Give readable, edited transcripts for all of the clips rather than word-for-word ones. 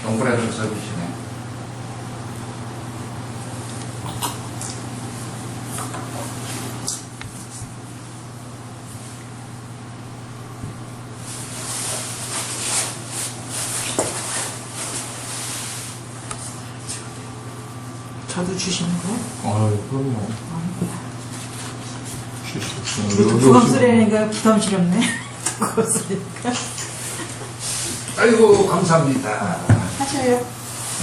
동그라미로 써주시네. 저도 주시는 거예요? 그럼요. 부담스러우니까 부담스럽네. 두꺼웠으니까. 아이고, 감사합니다. 하셔요.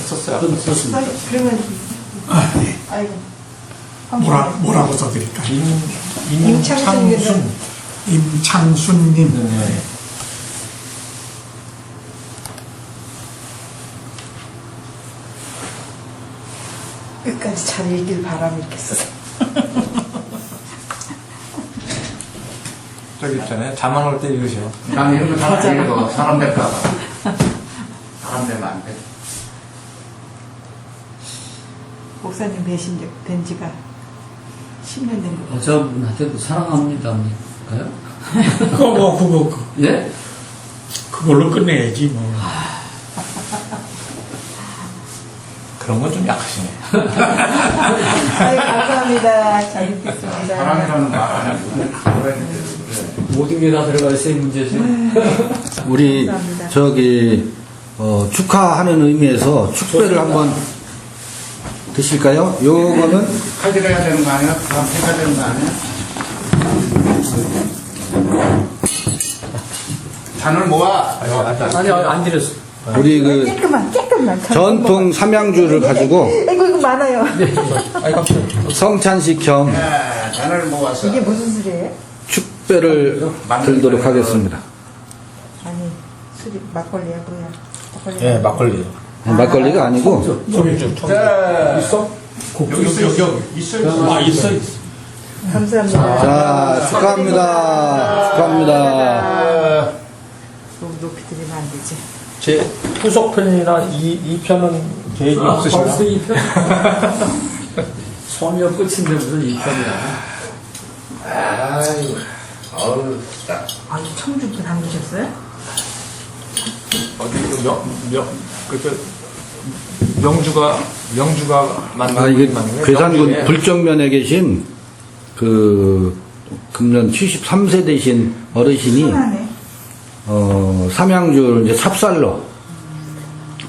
썼어요. 그러면, 네. 아이고. 뭐라고 써드릴까? 임창순. 임창순님. 네. 끝까지 잘 읽길 바람 이렇게 써서. 저기 있잖아요. 잠안 올 때 읽으셔. 난 이런 거잘 읽어. 사람 될까 봐. 사람 되면 안 돼. 목사님 된 지가 10년 된 거. 여자분한테도 사랑합니다. 가요? 그거 예? 그걸로 끝내야지 뭐. 그런 건 좀 약하시네. 아이, 감사합니다. 잘 읽겠습니다. 사람이라는 말 안 하고. 모든 게 다 들어가 있어요, 문제지. 우리 감사합니다. 저기 축하하는 의미에서 축배를 한번 드실까요? 요거는 칼질 해야 되는 거 아니야? 그럼 해야 되는 거 아니야? 잔을 모아. 아니, 안 드렸어. 우리 그 깨끗만. 전통 삼양주를 가지고 아이고, 이거 많아요. 성찬식 겸 네, 잔을 모아서. 이게 무슨 술이에요? 축배를 들도록 하겠습니다. 아니, 술이 막걸리야, 뭐야? 막걸리. 네, 막걸리. 막걸리가 아니고 소맥주. 자, 있어? 여기 있어. 있어. 감사합니다. 자 축하합니다. 너무 높이 드리면 안 되지. 제 후속편이나 이 편은 계획이 없으신가요? 벌써 2편? 소녀 끝인데 무슨 2편이야. 아이고, 어우, 자. 아, 이 청주도 담그셨어요? 어디 명주가 만든 아 이게 거예요? 괴산군 명주에. 불정면에 계신 그 금년 73세 되신 어르신이 편하네. 삼양주를 이제 삽살로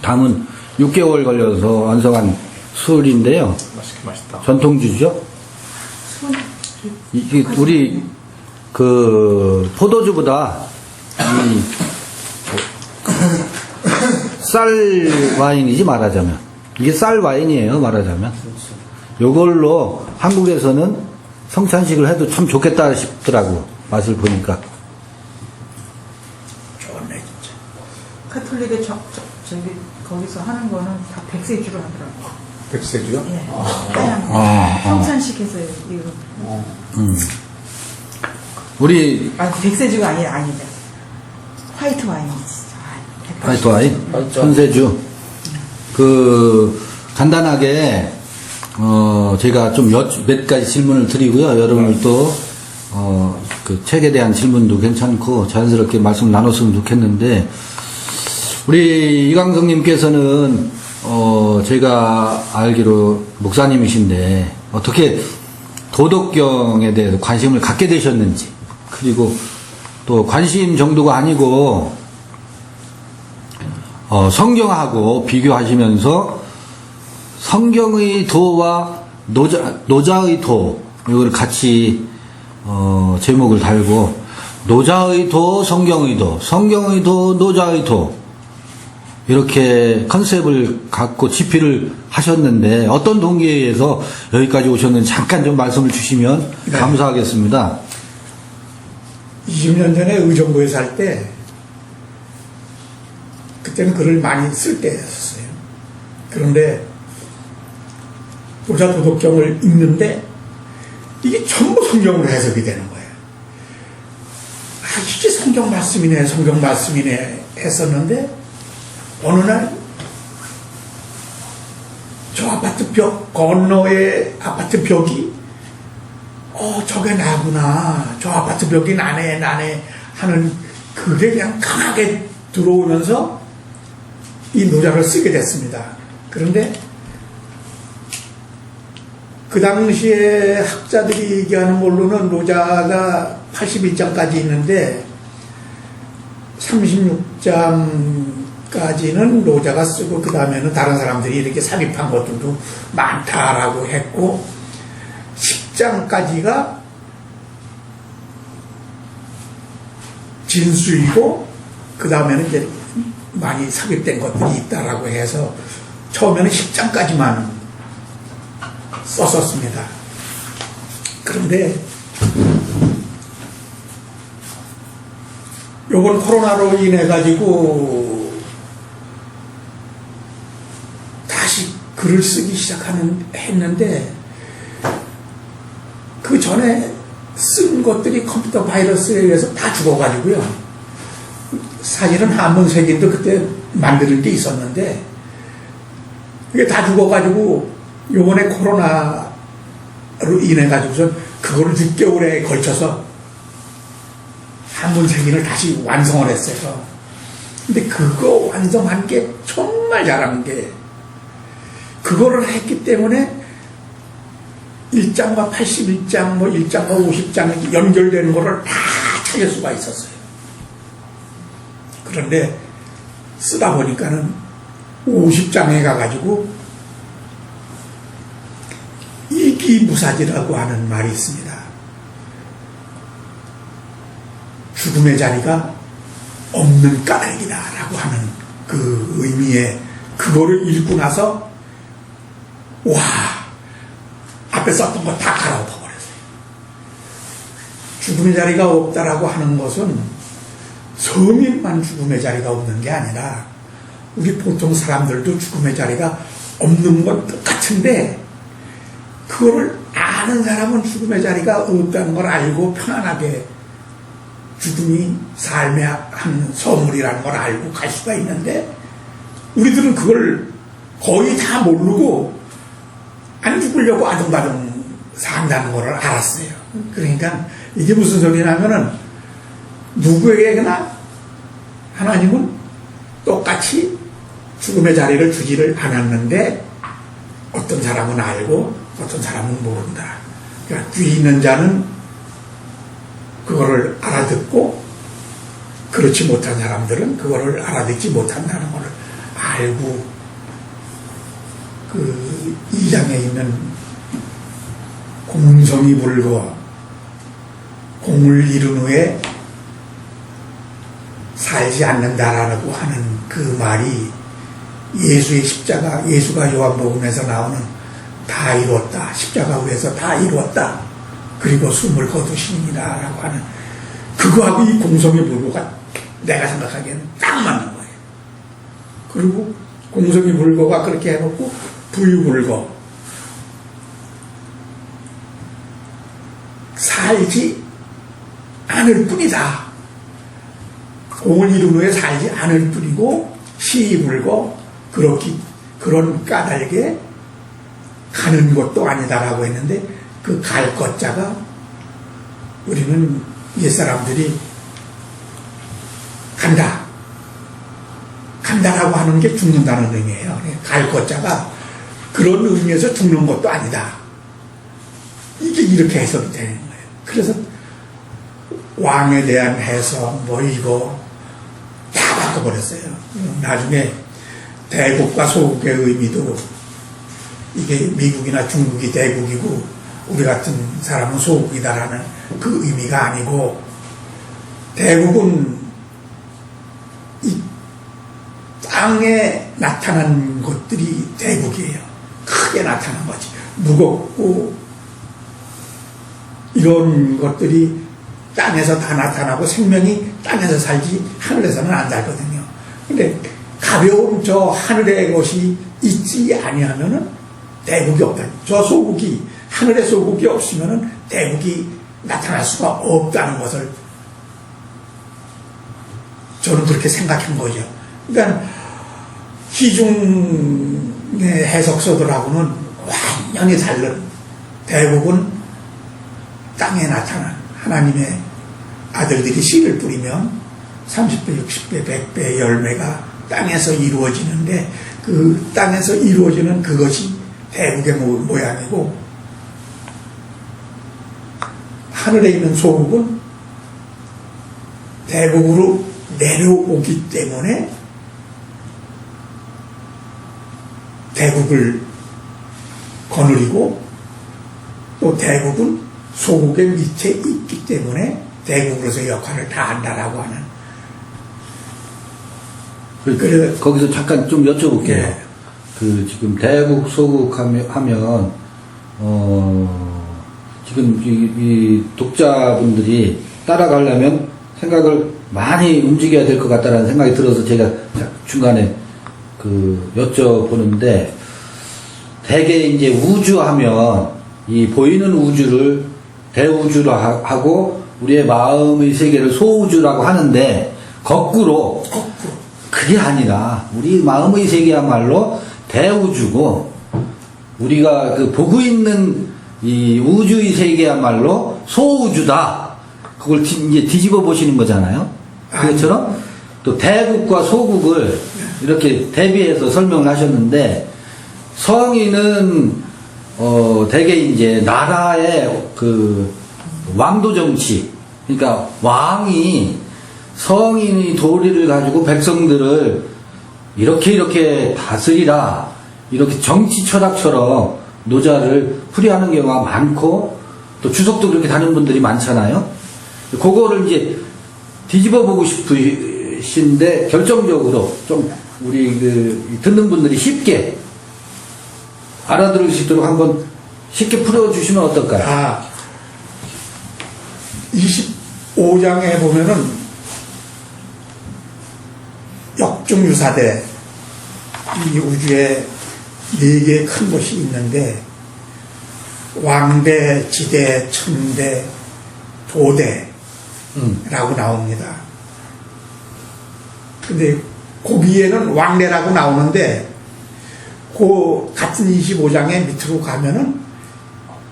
담은 6개월 걸려서 완성한 술인데요. 맛있다. 전통주죠. 이게 우리 그 포도주보다 이 쌀 와인이지 말하자면 이게 쌀 와인이에요 말하자면. 요걸로 한국에서는 성찬식을 해도 참 좋겠다 싶더라고 맛을 보니까. 좋네 진짜. 카톨릭에 저기 거기서 하는 거는 다 백세주로 하더라고. 백세주요? 예. 하얀 성찬식에서 이거. 우리 아, 백세주가 아니다. 화이트 와인이지. 화이트 와인, 천세주. 그 간단하게 제가 좀 몇 가지 질문을 드리고요. 여러분들 또 그 책에 대한 질문도 괜찮고 자연스럽게 말씀 나눴으면 좋겠는데 우리 이광성님께서는 제가 알기로 목사님이신데 어떻게 도덕경에 대해서 관심을 갖게 되셨는지 그리고 또 관심 정도가 아니고 성경하고 비교하시면서 성경의 도와 노자의 도 이걸 같이 제목을 달고 노자의 도 성경의 도 성경의 도 노자의 도 이렇게 컨셉을 갖고 집필을 하셨는데 어떤 동기에 의해서 여기까지 오셨는지 잠깐 좀 말씀을 주시면 네. 감사하겠습니다. 20년 전에 의정부에 살 때 그때는 글을 많이 쓸 때였어요. 그런데 노자 도덕경을 읽는데 이게 전부 성경으로 해석이 되는 거예요. 아, 이게 성경 말씀이네 했었는데 어느 날 저 아파트 벽 건너의 아파트 벽이 저게 나구나, 저 아파트 벽이 나네 하는 그게 그냥 강하게 들어오면서 이 노자를 쓰게 됐습니다. 그런데 그 당시에 학자들이 얘기하는 걸로는 노자가 81장까지 있는데 36장까지는 노자가 쓰고 그 다음에는 다른 사람들이 이렇게 삽입한 것들도 많다라고 했고 10장까지가 진수이고 그 다음에는 이제 많이 삽입된 것들이 있다라고 해서 처음에는 10장까지만 썼었습니다. 그런데 요번 코로나로 인해 가지고 다시 글을 쓰기 했는데 그 전에 쓴 것들이 컴퓨터 바이러스에 의해서 다 죽어가지고요. 사실은 한문세긴도 그때 만드는 게 있었는데 이게 다 죽어가지고 요번에 코로나로 인해 가지고서 그거를 6개월에 걸쳐서 한문세긴을 다시 완성을 했어요. 근데 그거 완성한 게 정말 잘한 게 그거를 했기 때문에 1장과 81장, 뭐 1장과 50장 연결되는 거를 다 찾을 수가 있었어요. 그런데 쓰다 보니까는 50장에 가가지고 이기무사지라고 하는 말이 있습니다. 죽음의 자리가 없는 까닭이다라고 하는 그 의미에 그거를 읽고 나서 와 앞에 썼던 거 다 갈아엎어버렸어요. 죽음의 자리가 없다라고 하는 것은 성인만 죽음의 자리가 없는 게 아니라 우리 보통 사람들도 죽음의 자리가 없는 건 똑같은데 그거를 아는 사람은 죽음의 자리가 없다는 걸 알고 편안하게 죽음이 삶의 한 선물이라는 걸 알고 갈 수가 있는데 우리들은 그걸 거의 다 모르고 안 죽으려고 아둥바둥 산다는 걸 알았어요. 그러니까 이게 무슨 소리냐면은 누구에게나 하나님은 똑같이 죽음의 자리를 주지를 않았는데 어떤 사람은 알고 어떤 사람은 모른다. 그러니까 귀 있는 자는 그거를 알아듣고 그렇지 못한 사람들은 그거를 알아듣지 못한다는 걸 알고 그 2장에 있는 공성이 불거 공을 이룬 후에 살지 않는다라고 하는 그 말이 예수의 십자가, 예수가 요한복음에서 나오는 다 이루었다, 십자가 위에서 다 이루었다, 그리고 숨을 거두시니라라고 하는 그거하고 이 공성의 불거가 내가 생각하기에는 딱 맞는 거예요. 그리고 공성의 불거가 그렇게 해놓고 부유불거 살지 않을 뿐이다. 공을 이룬 후에 살지 않을 뿐이고 시불고 그런 까닭에 가는 것도 아니다라고 했는데 그 갈 것자가 우리는 옛사람들이 간다라고 하는 게 죽는다는 의미예요. 갈 것자가 그런 의미에서 죽는 것도 아니다. 이게 이렇게 해석이 되는 거예요. 그래서 왕에 대한 해석 뭐 이거 다 바꿔버렸어요. 나중에 대국과 소국의 의미도 이게 미국이나 중국이 대국이고 우리 같은 사람은 소국이다라는 그 의미가 아니고 대국은 이 땅에 나타난 것들이 대국이에요. 크게 나타난 거지. 무겁고 이런 것들이 땅에서 다 나타나고 생명이 땅에서 살지 하늘에서는 안 살거든요. 근데 가벼운 저 하늘의 것이 있지 아니하면은 대국이 없다. 저 소국이 하늘의 소국이 없으면은 대국이 나타날 수가 없다는 것을 저는 그렇게 생각한 거죠. 그러니까 시중의 해석서들하고는 완전히 다른 대국은 땅에 나타난 하나님의 아들들이 씨를 뿌리면 30배, 60배, 100배 열매가 땅에서 이루어지는데 그 땅에서 이루어지는 그것이 대국의 모양이고 하늘에 있는 소국은 대국으로 내려오기 때문에 대국을 거느리고 또 대국은 소국의 밑에 있기 때문에 대국으로서 역할을 다한다라고 하는. 그래, 거기서 잠깐 좀 여쭤볼게요. 네. 그 지금 대국 소국 하면 지금 이 독자분들이 따라가려면 생각을 많이 움직여야 될 것 같다라는 생각이 들어서 제가 중간에 그 여쭤보는데, 대개 이제 우주하면 이 보이는 우주를 대우주로 하고 우리의 마음의 세계를 소우주라고 하는데, 거꾸로 그게 아니라 우리 마음의 세계야말로 대우주고 우리가 그 보고 있는 이 우주의 세계야말로 소우주다. 그걸 이제 뒤집어 보시는 거잖아요. 그것처럼 또 대국과 소국을 이렇게 대비해서 설명을 하셨는데, 성인은 대개 이제 나라의 그 왕도 정치, 그러니까 왕이 성인이 도리를 가지고 백성들을 이렇게 다스리라, 이렇게 정치 철학처럼 노자를 풀이하는 경우가 많고, 또 주석도 그렇게 다는 분들이 많잖아요. 그거를 이제 뒤집어 보고 싶으신데, 결정적으로 좀 우리 그 듣는 분들이 쉽게 알아들을 수 있도록 한번 쉽게 풀어주시면 어떨까요? 25장에 보면은 역중유사대, 이 우주에 4개의 큰 것이 있는데, 왕대, 지대, 천대, 도대라고 나옵니다. 근데 거기에는 왕대라고 나오는데, 그 같은 25장의 밑으로 가면은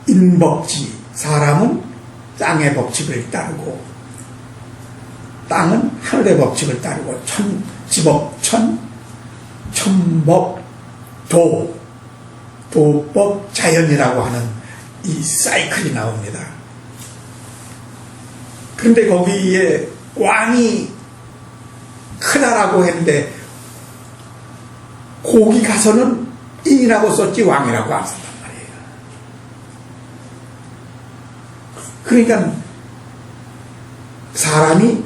인법지, 사람은 땅의 법칙을 따르고 땅은 하늘의 법칙을 따르고 지법천, 천법, 도법, 자연이라고 하는 이 사이클이 나옵니다. 그런데 거기에 왕이 크다라고 했는데, 거기 가서는 인이라고 썼지 왕이라고 안 썼단 말이에요. 그러니까 사람이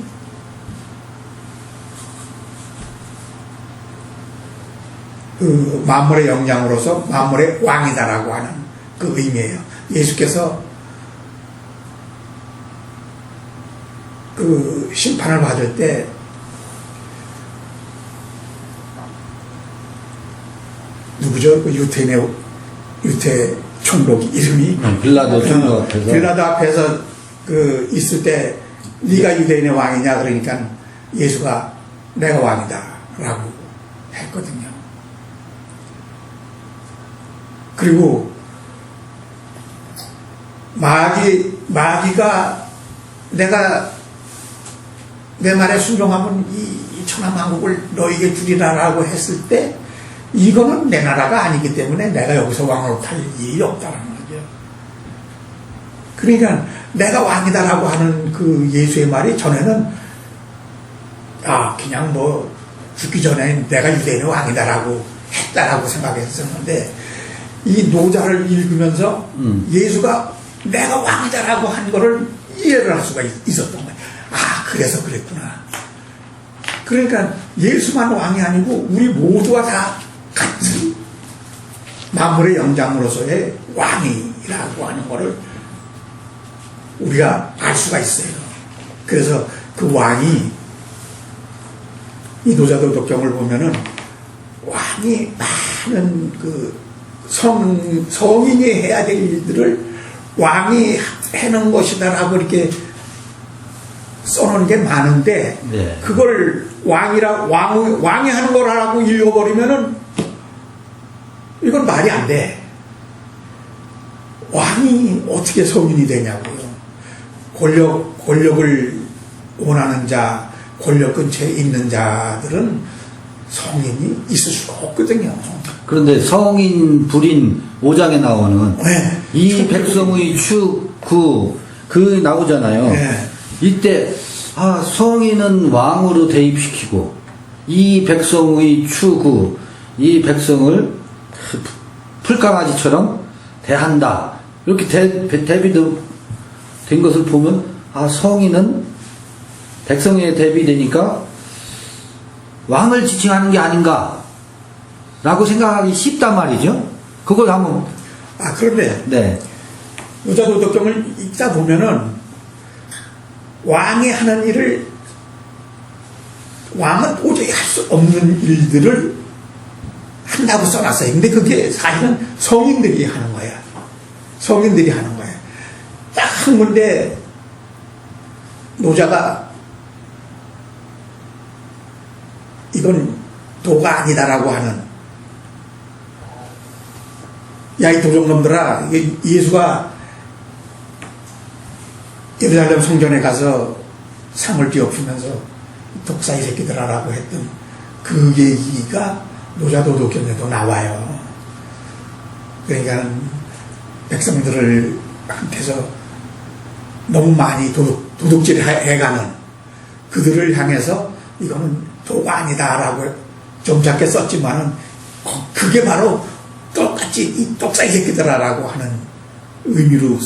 그 만물의 영장으로서 만물의 왕이다라고 하는 그 의미예요. 예수께서 그 심판을 받을 때 누구죠? 그 유태 총독 이름이 빌라도 총독 앞에서. 빌라도 앞에서 그 있을 때 네가 유대인의 왕이냐 그러니까 예수가 내가 왕이다라고 했거든요. 그리고 마귀가 내가 내 말에 순종하면 이 천하만국을 너에게 주리라라고 했을 때, 이거는 내 나라가 아니기 때문에 내가 여기서 왕으로 탈 일이 없다는 거죠. 그러니까 내가 왕이다라고 하는 그 예수의 말이 전에는 그냥 뭐 죽기 전에 내가 유대인의 왕이다라고 했다라고 생각했었는데, 이 노자를 읽으면서 예수가 내가 왕이다라고 한 거를 이해를 할 수가 있었던 거예요. 그래서 그랬구나. 그러니까 예수만 왕이 아니고 우리 모두가 다 같은 만물의 영장으로서의 왕이라고 하는 거를 우리가 알 수가 있어요. 그래서 그 왕이, 이 노자도덕경을 보면은 왕이 많은 그 성인이 해야 될 일들을 왕이 해놓은 것이다라고 이렇게 써놓은 게 많은데, 네. 그걸 왕이 하는 거라고 읽어버리면은 이건 말이 안 돼. 왕이 어떻게 성인이 되냐고요. 권력을 원하는 자, 권력 근처에 있는 자들은 성인이 있을 수가 없거든요. 그런데 성인 불인 5장에 나오는 네. 이 백성의 추구 그 나오잖아요. 네. 이때 성인은 왕으로 대입시키고 이 백성의 추구 이 백성을 풀강아지처럼 대한다. 이렇게 대비된 것을 보면 성인은 백성에 대비되니까 왕을 지칭하는 게 아닌가 라고 생각하기 쉽단 말이죠. 그걸 한번 그런데 네. 노자도덕경을 읽다 보면은 왕이 하는 일을 왕은 도저히 할 수 없는 일들을 한다고 써놨어요. 근데 그게 사실은 성인들이 하는 거야. 성인들이 하는 거야. 딱 한 군데 노자가 이건 도가 아니다라고 하는, 야 이 도적놈들아, 예수가 예루살렘 성전에 가서 상을 뒤엎으면서 독사이 새끼들아라고 했던 그 얘기가 노자도덕경에도 나와요. 그러니까 백성들을 한테서 너무 많이 도둑질 해가는 그들을 향해서 이거는 도가 아니다라고 점잖게 썼지만은 그게 바로 똑같이 이 독사이 새끼들아라고 하는 의미로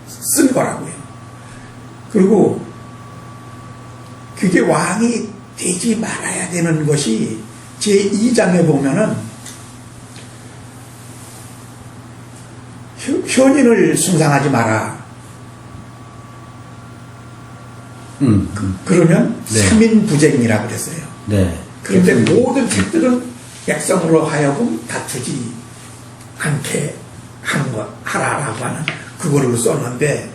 쓴 거라고요. 그리고 그게 왕이 되지 말아야 되는 것이 제2장에 보면은 현인을 숭상하지 마라. 그러면 네. 3인부쟁이라고 그랬어요. 네. 그런데 모든 책들은 백성으로 하여금 다투지 않게 하는 것, 하라라고 하는 그거를 썼는데,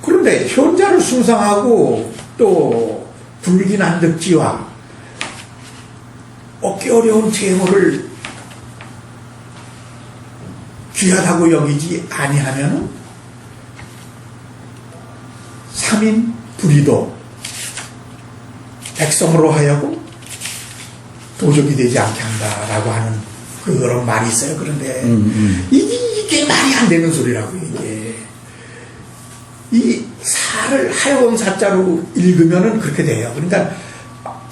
그런데 현자를 숭상하고 또 불기난득지와 얻기 어려운 재물을 귀하다고 여기지 아니하면 3인 불의도 백성으로 하여금 도적이 되지 않게 한다라고 하는 그런 말이 있어요. 그런데 이게 말이 안 되는 소리라고. 이게 이 사를 하여금 사자로 읽으면은 그렇게 돼요. 그러니까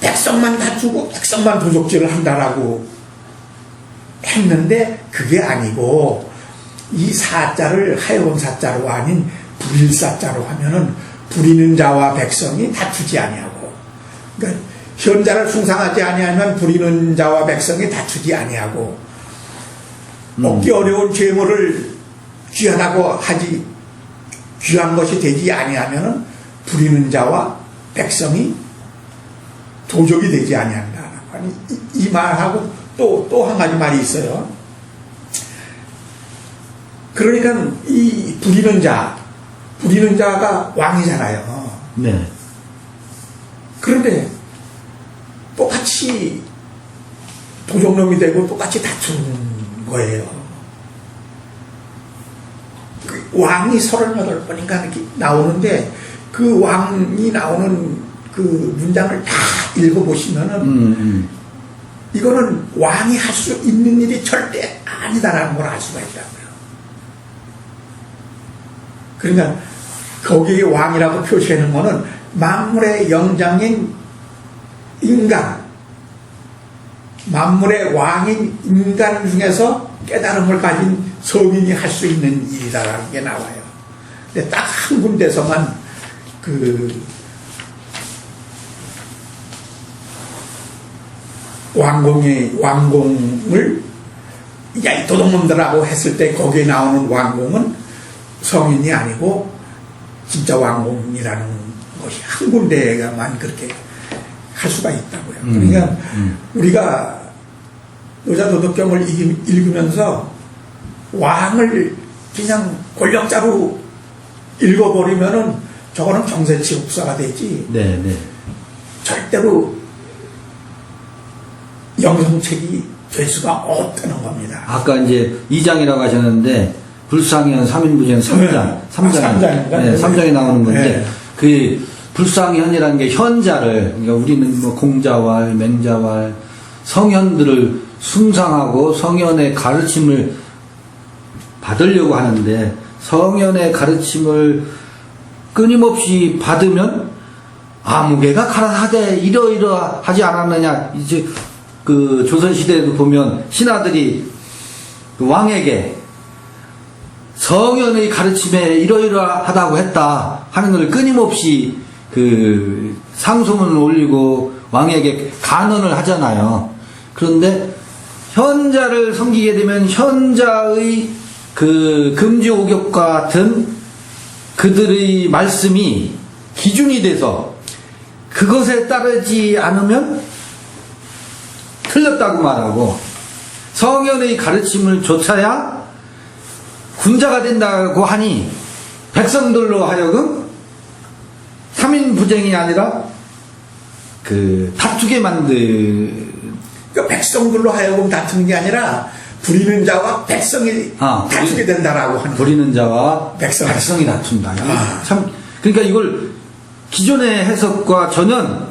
백성만 다투고 백성만 도적질을 한다라고 했는데 그게 아니고 이 사자를 하여금 사자로 아닌 불일사자로 하면은 부리는 자와 백성이 다투지 아니하고, 그러니까 현자를 숭상하지 아니하면 부리는 자와 백성이 다투지 아니하고, 얻기 어려운 재물을 귀하다고 하지 귀한 것이 되지 아니하면은 부리는 자와 백성이 도적이 되지 아니한다. 아니 이 말하고 또 한 가지 말이 있어요. 그러니까 이 부리는 자가 왕이잖아요. 네. 그런데 똑같이 도적놈이 되고 똑같이 다투는 거예요. 그 왕이 38번인가 이렇게 나오는데 그 왕이 나오는 그 문장을 다 읽어보시면은 이거는 왕이 할 수 있는 일이 절대 아니다라는 걸 알 수가 있다고요. 그러니까 거기에 왕이라고 표시하는 거는 만물의 영장인 인간, 만물의 왕인 인간 중에서 깨달음을 가진 성인이 할 수 있는 일이다라는 게 나와요. 근데 딱 한 군데서만 그 왕공을 야 이 도둑놈들하고 했을 때 거기에 나오는 왕공은 성인이 아니고 진짜 왕공이라는 것이 한 군데가만 그렇게 할 수가 있다고요. 그러니까 우리가 노자도덕경을 읽으면서 왕을 그냥 권력자로 읽어버리면은 저거는 정세치국사가 되지. 네, 네. 절대로 영성책이 될 수가 없다는 겁니다. 아까 이제 2장이라고 하셨는데 불상현 3인부쟁 3장. 삼장인가? 네, 3장에 나오는 건데 네. 그 불상현이라는 게 현자를, 그러니까 우리는 뭐 공자왈, 맹자왈, 성현들을 숭상하고 성현의 가르침을 받으려고 하는데, 성현의 가르침을 끊임없이 받으면 아무개가 가라사대 이러이러하지 않았느냐. 이제 그 조선시대에도 보면 신하들이 그 왕에게 성현의 가르침에 이러이러하다고 했다 하는 걸 끊임없이 그 상소문을 올리고 왕에게 간언을 하잖아요. 그런데 현자를 섬기게 되면 현자의 그 금지옥욕과 같은 그들의 말씀이 기준이 돼서 그것에 따르지 않으면 틀렸다고 말하고, 성현의 가르침을 좇아야 군자가 된다고 하니 백성들로 하여금 3인부쟁이 아니라 그 다투게 그러니까 백성들로 하여금 다투는 게 아니라 부리는 자와 백성이 다투게 된다라고 하는 부리는 자와 백성이 다툰다. 참, 그러니까 이걸 기존의 해석과 전혀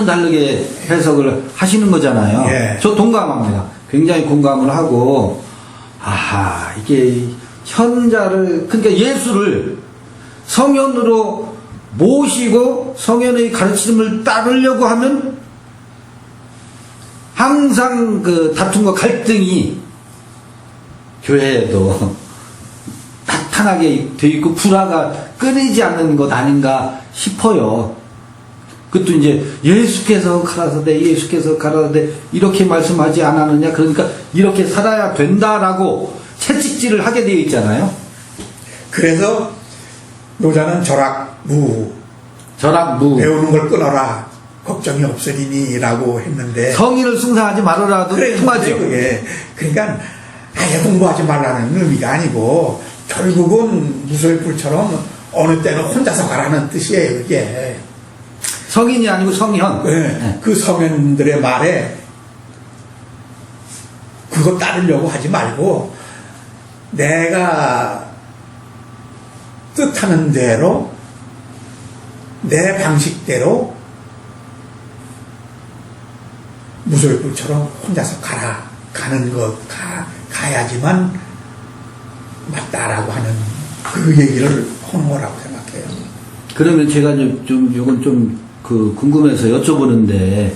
다르게 해석을 하시는 거잖아요. 예. 저 동감합니다. 굉장히 공감을 하고, 아하, 이게 현자를, 그러니까 예수를 성현으로 모시고 성현의 가르침을 따르려고 하면 항상 그 다툼과 갈등이 교회에도 탄탄하게 돼 있고 불화가 끊이지 않는 것 아닌가 싶어요. 그것도 이제 예수께서 가라사대 이렇게 말씀하지 않았느냐. 그러니까 이렇게 살아야 된다라고 채찍질을 하게 되어 있잖아요. 그래서 노자는 절악무 배우는 걸 끊어라 걱정이 없으리니라고 했는데, 성인을 숭상하지 말아라도 통하죠. 그게 그러니까 아예 공부하지 말라는 의미가 아니고 결국은 무소불처럼 어느 때는 혼자서 가라는 뜻이에요. 이게 성인이 아니고 성현. 네. 그 성현들의 말에 그거 따르려고 하지 말고 내가 뜻하는 대로 내 방식대로 무소불처럼 혼자서 가는 것 가야지만 맞다라고 하는 그 얘기를 하는 거라고 생각해요. 그러면 제가 요건 좀 궁금해서 여쭤보는데,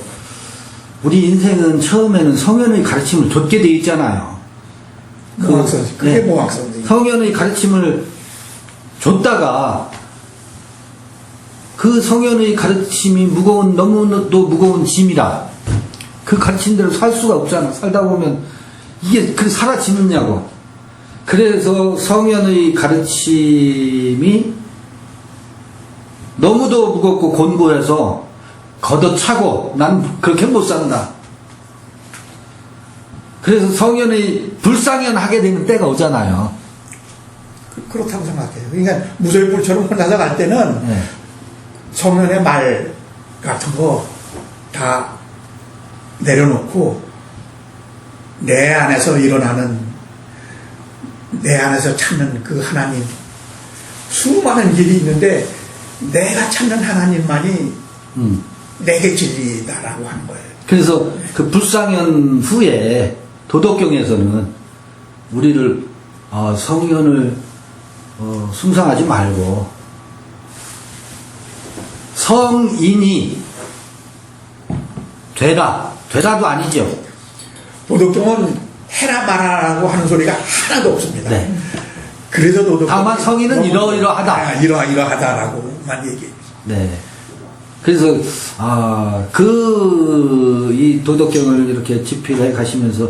우리 인생은 처음에는 성현의 가르침을 좇게 돼 있잖아요. 모학선지. 그게 모학선지. 성현의 가르침을 줬다가 그 성현의 가르침이 너무도 무거운 짐이라 그 가르침대로 살 수가 없잖아. 살다 보면 이게 그래 사라지느냐고. 그래서 성현의 가르침이 너무도 무겁고 곤고해서 걷어차고 난 그렇게 못 산다. 그래서 성현의 불상현하게 되는 때가 오잖아요. 그렇다고 생각해요. 그러니까 무소불처럼 혼자서 갈 때는 네. 성현의 말 같은 거 다 내려놓고 내 안에서 찾는 그 하나님, 수많은 일이 있는데 내가 찾는 하나님만이 내게 진리다라고 하는 거예요. 그래서 그 불상현 후에 도덕경에서는 우리를 성현을 숭상하지 말고 성인이 되라도 아니죠. 도덕경은 해라 말아라고 하는 소리가 하나도 없습니다. 네. 그래서 도덕경 다만 성인은 이러이러하다. 이러이러하다라고만 얘기해요. 네. 그래서 이 도덕경을 이렇게 집필해 가시면서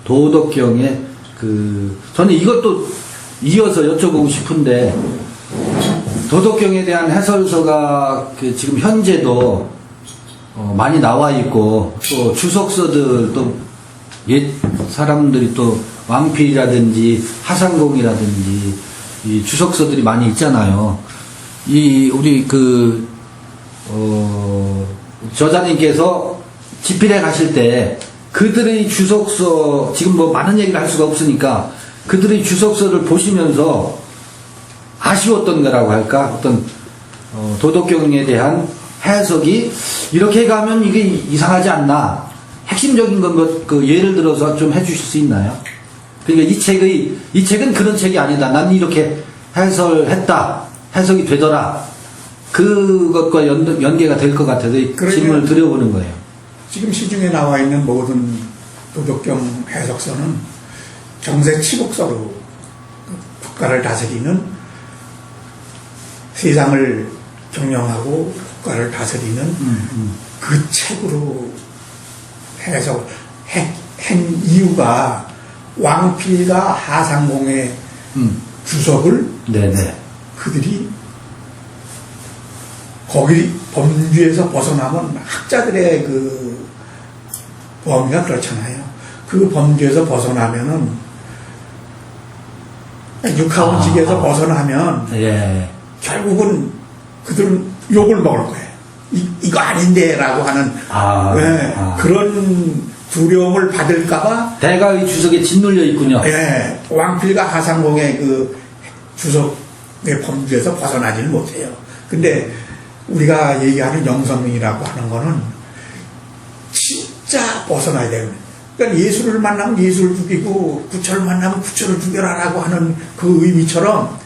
도덕경의 저는 이것도 이어서 여쭤보고 싶은데, 도덕경에 대한 해설서가 지금 현재도 많이 나와 있고, 또 주석서들도 옛 사람들이 또 왕필이라든지 하상공이라든지 이 주석서들이 많이 있잖아요. 우리 저자님께서 집필해 가실 때 그들의 주석서, 지금 뭐 많은 얘기를 할 수가 없으니까 그들의 주석서를 보시면서 아쉬웠던 거라고 할까? 어떤 도덕경에 대한 해석이 이렇게 가면 이게 이상하지 않나? 핵심적인 건 그 예를 들어서 좀 해주실 수 있나요? 그러니까 이 책은 그런 책이 아니다. 난 이렇게 해석했다. 해석이 되더라. 그것과 연계가 될 것 같아서 질문을 드려보는 거예요. 지금 시중에 나와 있는 모든 도덕경 해석서는 정세치국서로 국가를 다스리는, 세상을 경영하고 국가를 다스리는 그 책으로 한 이유가 왕필과 하상공의 주석을 네네. 그들이 거기 범주에서 벗어나면 학자들의 그 범위가 그렇잖아요. 그 범주에서 벗어나면은 육하원칙에서 벗어나면 예. 결국은 그들은 욕을 먹을 거예요. 이거 아닌데라고 하는 그런 두려움을 받을까봐 대가의 주석에 짓눌려 있군요. 왕필과 하상공의 그 주석의 범주에서 벗어나지를 못해요. 근데 우리가 얘기하는 영성이라고 하는 거는 진짜 벗어나야 돼요. 그러니까 예수를 만나면 예수를 죽이고 부처를 만나면 부처를 죽여라라고 하는 그 의미처럼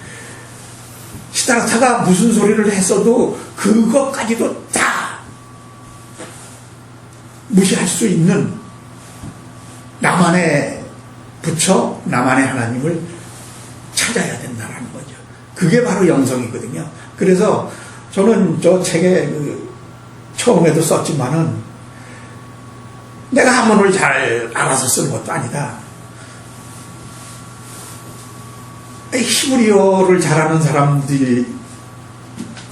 시다르타가 무슨 소리를 했어도 그것까지도 다 무시할 수 있는 나만의 부처, 나만의 하나님을 찾아야 된다는 거죠. 그게 바로 영성이거든요. 그래서 저는 저 책에 처음에도 썼지만은 내가 한문을 잘 알아서 쓴 것도 아니다. 히브리어를 잘하는 사람들,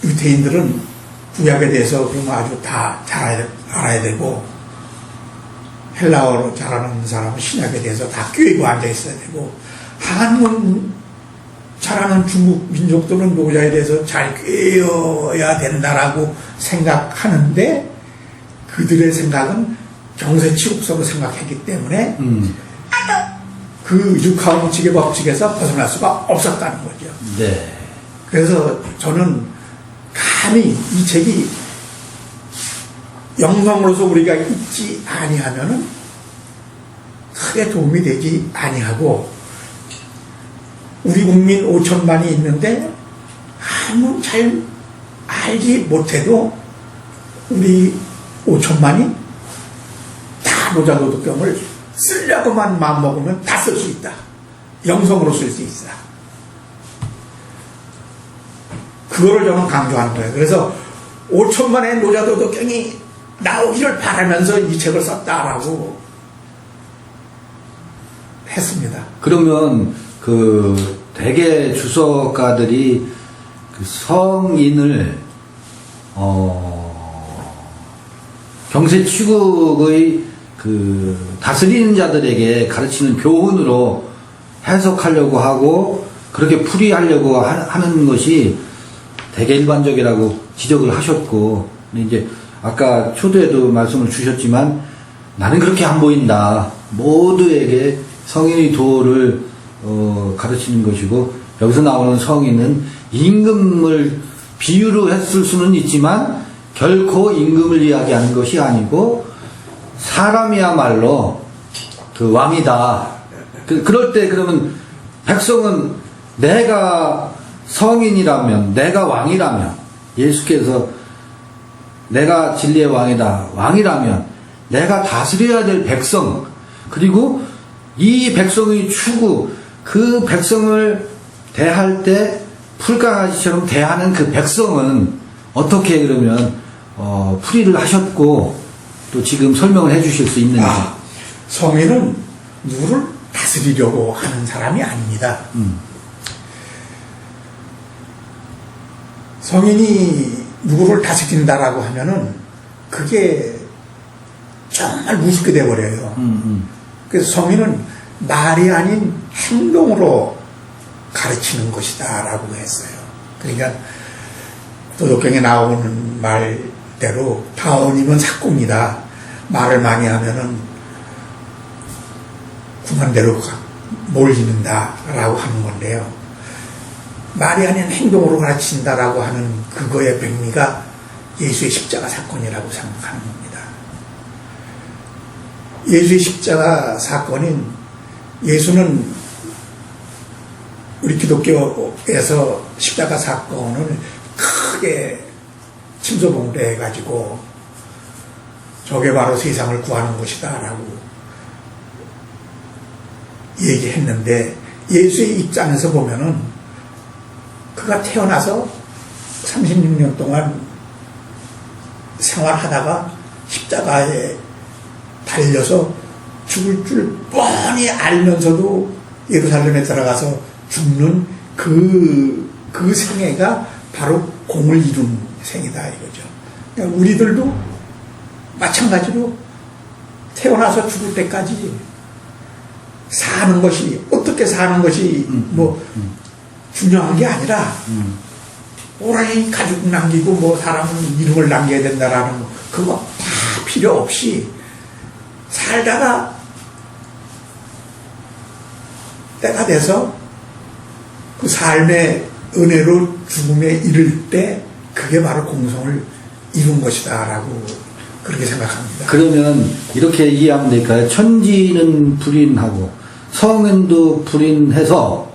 유대인들은 구약에 대해서 그러면 아주 다 잘 알아야 되고, 헬라어로 잘하는 사람은 신약에 대해서 다 꿰고 앉아 있어야 되고, 한문 잘하는 중국 민족들은 노자에 대해서 잘 꿰어야 된다라고 생각하는데, 그들의 생각은 경세치국서로 생각했기 때문에 그 육하원칙의 법칙에서 벗어날 수가 없었다는 거죠. 네. 그래서 저는 감히 이 책이 영성으로서 우리가 읽지 아니하면은 크게 도움이 되지 아니하고, 우리 국민 5천만이 있는데 한문 잘 알지 못해도 우리 5천만이 다 노자도덕경을 쓰려고만 마음먹으면 다 쓸 수 있다. 영성으로 쓸 수 있다. 그거를 저는 강조하는 거예요. 그래서 5천만의 노자도덕경이 나오기를 바라면서 이 책을 썼다라고 했습니다. 그러면 그 대개 주석가들이 그 성인을 경세치국의 그 다스리는 자들에게 가르치는 교훈으로 해석하려고 하고 그렇게 풀이하려고 하는 것이 대개 일반적이라고 지적을 하셨고, 근데 이제 아까 초두에도 말씀을 주셨지만 나는 그렇게 안 보인다. 모두에게 성인의 도를 가르치는 것이고, 여기서 나오는 성인은 임금을 비유로 했을 수는 있지만 결코 임금을 이야기하는 것이 아니고 사람이야말로 그 왕이다. 그럴 때 그러면 백성은 내가 성인이라면, 내가 왕이라면, 예수께서 내가 진리의 왕이라면 내가 다스려야 될 백성, 그리고 이 백성의 추구, 그 백성을 대할 때 풀강아지처럼 대하는 그 백성은 어떻게 그러면 풀이를 하셨고 또 지금 설명을 해 주실 수 있는지. 성인은 누구를 다스리려고 하는 사람이 아닙니다. 성인이 누구를 다스린다라고 하면은 그게 정말 우습게 돼버려요. 그래서 성인은 말이 아닌 행동으로 가르치는 것이다 라고 했어요. 그러니까 도덕경에 나오는 말대로 타원이면 삭공이다. 말을 많이 하면은 궁한대로 몰리는다 라고 하는 건데요. 말이 아닌 행동으로 가르친다라고 하는 그거의 백미가 예수의 십자가 사건이라고 생각하는 겁니다. 예수의 십자가 사건인 예수는 우리 기독교에서 십자가 사건을 크게 침소봉대해가지고 저게 바로 세상을 구하는 것이다 라고 얘기했는데 예수의 입장에서 보면은 그가 태어나서 36년 동안 생활하다가 십자가에 달려서 죽을 줄 뻔히 알면서도 예루살렘에 들어가서 죽는 그 생애가 바로 공을 이룬 생이다 이거죠. 그러니까 우리들도 마찬가지로 태어나서 죽을 때까지 사는 것이 어떻게 사는 것이 뭐 중요한 게 아니라 오라이 가족 남기고 뭐 사람은 이름을 남겨야 된다라는 거 그거 다 필요 없이 살다가 때가 돼서 그 삶의 은혜로 죽음에 이를 때 그게 바로 공성을 이룬 것이다 라고 그렇게 생각합니다. 그러면 이렇게 이해하면 될까요? 천지는 불인하고 성은도 불인해서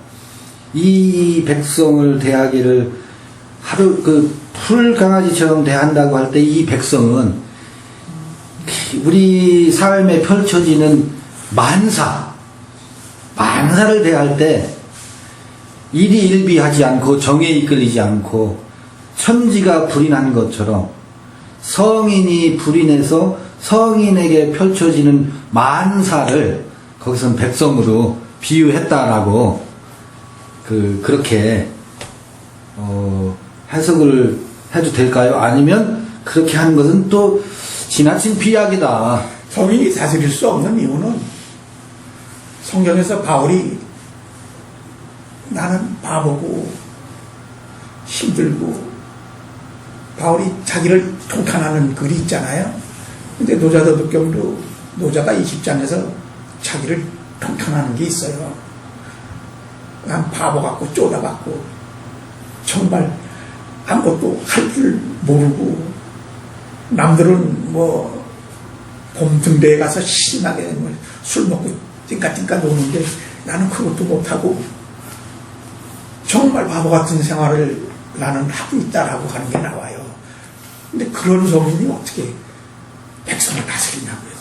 이 백성을 대하기를 하루 그 풀강아지처럼 대한다고 할 때 이 백성은 우리 삶에 펼쳐지는 만사를 대할 때 일희일비하지 않고 정에 이끌리지 않고 천지가 불인한 것처럼 성인이 불인해서 성인에게 펼쳐지는 만사를 거기서는 백성으로 비유했다라고 그렇게 해석을 해도 될까요? 아니면 그렇게 하는 것은 또 지나친 비약이다. 성인이 다스릴 수 없는 이유는 성경에서 바울이 나는 바보고 힘들고 바울이 자기를 통탄하는 글이 있잖아요. 근데 노자도덕경도 노자가 20장에서 자기를 통탄하는 게 있어요. 난 바보 같고 쪼다 같고 정말 아무것도 할 줄 모르고 남들은 뭐 봄등대에 가서 신나게 술 먹고 띵까띵까 노는데 나는 그것도 못하고 정말 바보 같은 생활을 나는 하고 있다라고 하는 게 나와요. 근데 그런 성인이 어떻게 백성을 다스리냐고요.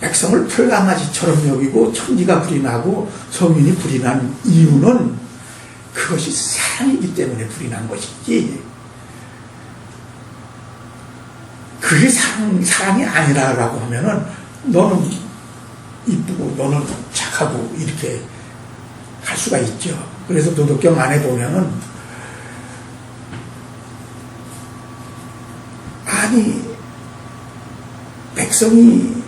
백성을 풀강아지처럼 여기고 천지가 불이 나고 성인이 불이 난 이유는 그것이 사랑이기 때문에 불이 난 것이지 그게 사랑이 아니라라고 하면은 너는 이쁘고 너는 착하고 이렇게 할 수가 있죠. 그래서 도덕경 안에 보면은 아니 백성이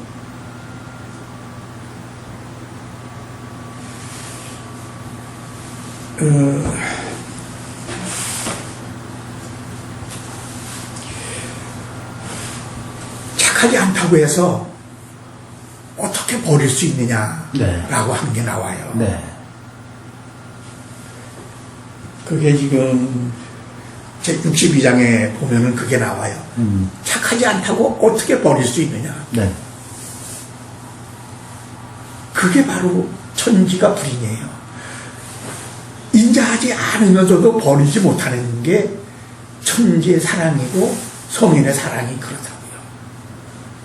착하지 않다고 해서 어떻게 버릴 수 있느냐라고 네. 하는 게 나와요. 네. 그게 지금 제 62장에 보면은 그게 나와요. 착하지 않다고 어떻게 버릴 수 있느냐. 네. 그게 바로 천지가 불인이에요. 인자하지 않으면서도 버리지 못하는 게 천지의 사랑이고 성인의 사랑이 그렇다고요.